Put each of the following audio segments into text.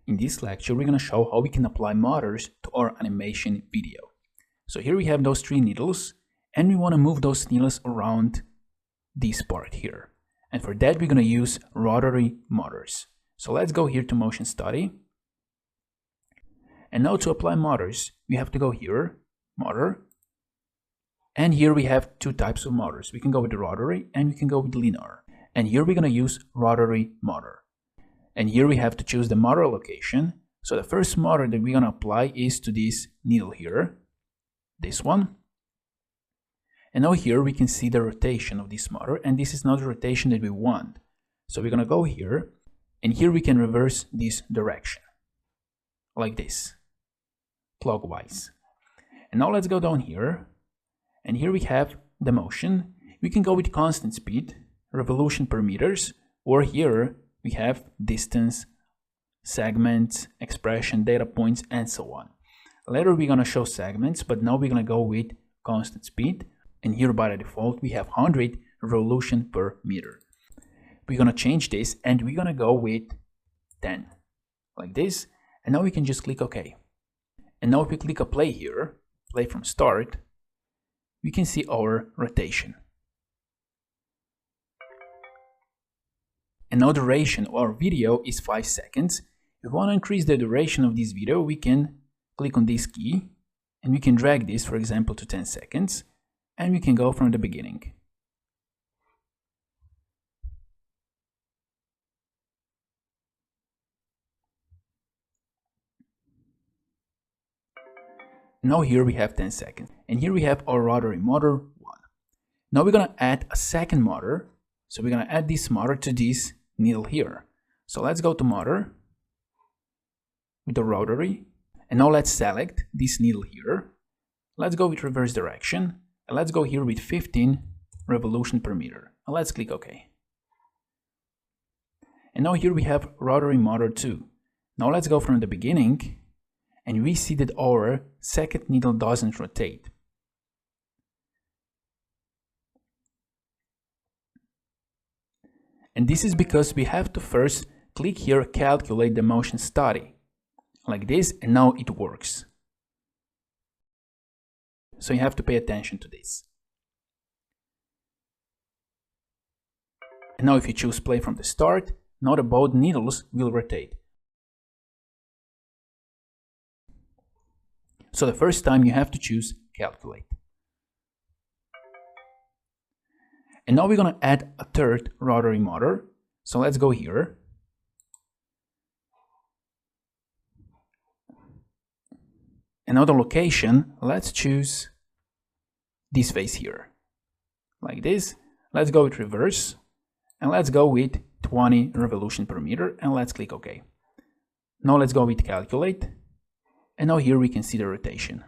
in this lecture, we're going to show how we can apply motors to our animation video. So here we have those 3 needles, and we want to move those needles around this part here. And for that, we're going to use rotary motors. So let's go here to Motion Study. And now to apply motors, we have to go here, Motor. And here we have 2 types of motors. We can go with the rotary and we can go with linear. And here we're going to use rotary motor. And here we have to choose the motor location. So the first motor that we're going to apply is to this needle here, this one. And now here we can see the rotation of this motor, and this is not the rotation that we want. So we're going to go here, and here we can reverse this direction, like this, clockwise. And now let's go down here, and here we have the motion. We can go with constant speed, revolution per meters, or here we have distance, segments, expression, data points, and so on. Later we're going to show segments, but now we're going to go with constant speed. And here by the default we have 100 revolution per meter. We're going to change this and we're going to go with 10, like this. And now we can just click OK. And now if we click a play here, play from start, we can see our rotation. And now the duration of our video is 5 seconds. If we want to increase the duration of this video, we can click on this key and we can drag this, for example, to 10 seconds. And we can go from the beginning. Now here we have 10 seconds. And here we have our rotary motor 1. Now we're going to add a second motor. So we're going to add this motor to this needle here. So let's go to motor with the rotary. And now let's select this needle here. Let's go with reverse direction. And let's go here with 15 revolution per meter. And let's click OK. And now here we have rotary motor 2. Now let's go from the beginning. And we see that our second needle doesn't rotate. And this is because we have to first click here, calculate the motion study. Like this, and now it works. So you have to pay attention to this. And now if you choose play from the start, now the both needles will rotate. So the first time you have to choose calculate. And now we're going to add a third rotary motor. So let's go here. And now the location, let's choose this face here, like this. Let's go with reverse, and let's go with 20 revolution per meter, and let's click OK. Now let's go with calculate, and now here we can see the rotation.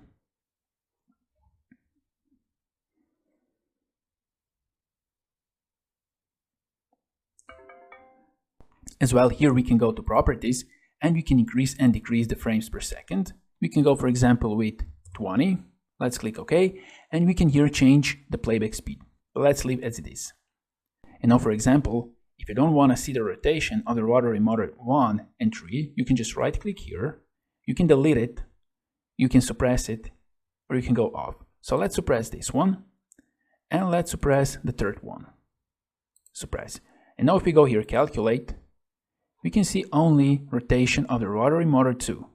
As well, here we can go to properties, and we can increase and decrease the frames per second. We can go, for example, with 20. Let's click OK. And we can here change the playback speed. But let's leave as it is. And now, for example, if you don't want to see the rotation of the rotary motor 1 and 3, you can just right click here. You can delete it. You can suppress it. Or you can go off. So let's suppress this one. And let's suppress the third one. Suppress. And now if we go here, calculate, we can see only rotation of the rotary motor 2.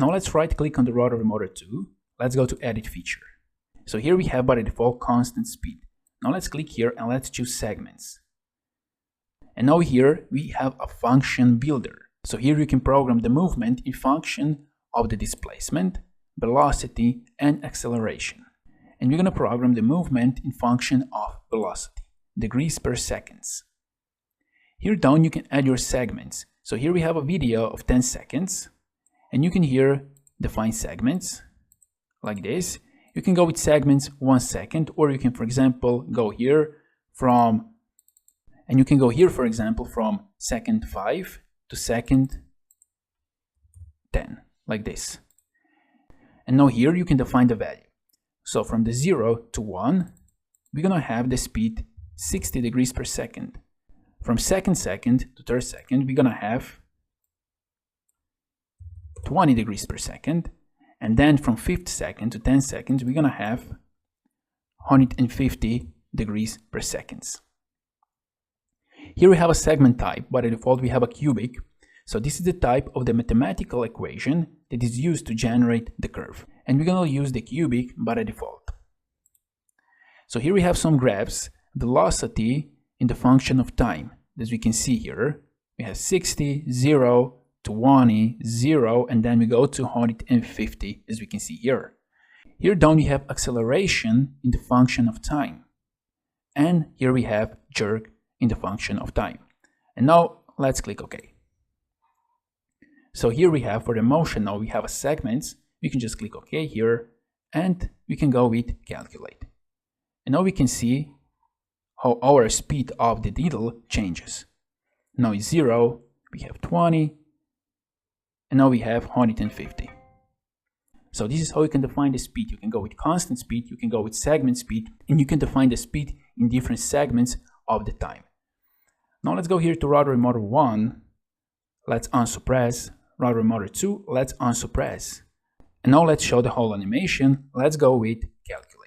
Now let's right click on the rotary motor 2. Let's go to edit feature. So here we have by the default constant speed. Now let's click here and let's choose segments. And now here we have a function builder. So here you can program the movement in function of the displacement, velocity, and acceleration. And we're going to program the movement in function of velocity, degrees per seconds. Here down you can add your segments. So here we have a video of 10 seconds. And you can here define segments like this. You can go with segments 1 second, or you can, for example, go here from, and you can go here, for example, from second 5 to second 10, like this. And now here you can define the value. So from the 0 to 1, we're gonna have the speed 60 degrees per second. From second to third second, we're gonna have 20 degrees per second. And then from 5th second to 10 seconds, we're gonna have 150 degrees per second. Here we have a segment type. By default, we have a cubic. So this is the type of the mathematical equation that is used to generate the curve. And we're gonna use the cubic by default. So here we have some graphs, velocity in the function of time. As we can see here, we have 60, 0, 20, 0, and then we go to 150, as we can see here. Here down we have acceleration in the function of time. And here we have jerk in the function of time. And now let's click OK. So here we have for the motion, now we have a segments. We can just click OK here, and we can go with calculate. And now we can see how our speed of the needle changes. Now it's 0, we have 20, and now we have 150. So this is how you can define the speed. You can go with constant speed, you can go with segment speed, and you can define the speed in different segments of the time. Now let's go here to rotary motor 1, let's unsuppress, rotary motor 2, let's unsuppress. And now let's show the whole animation, let's go with calculate.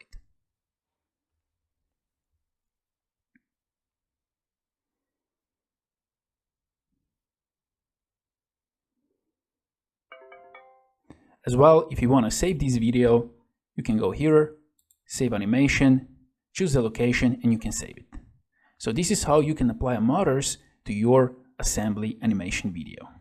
As well, if you want to save this video, you can go here, save animation, choose the location, and you can save it. So this is how you can apply motors to your assembly animation video.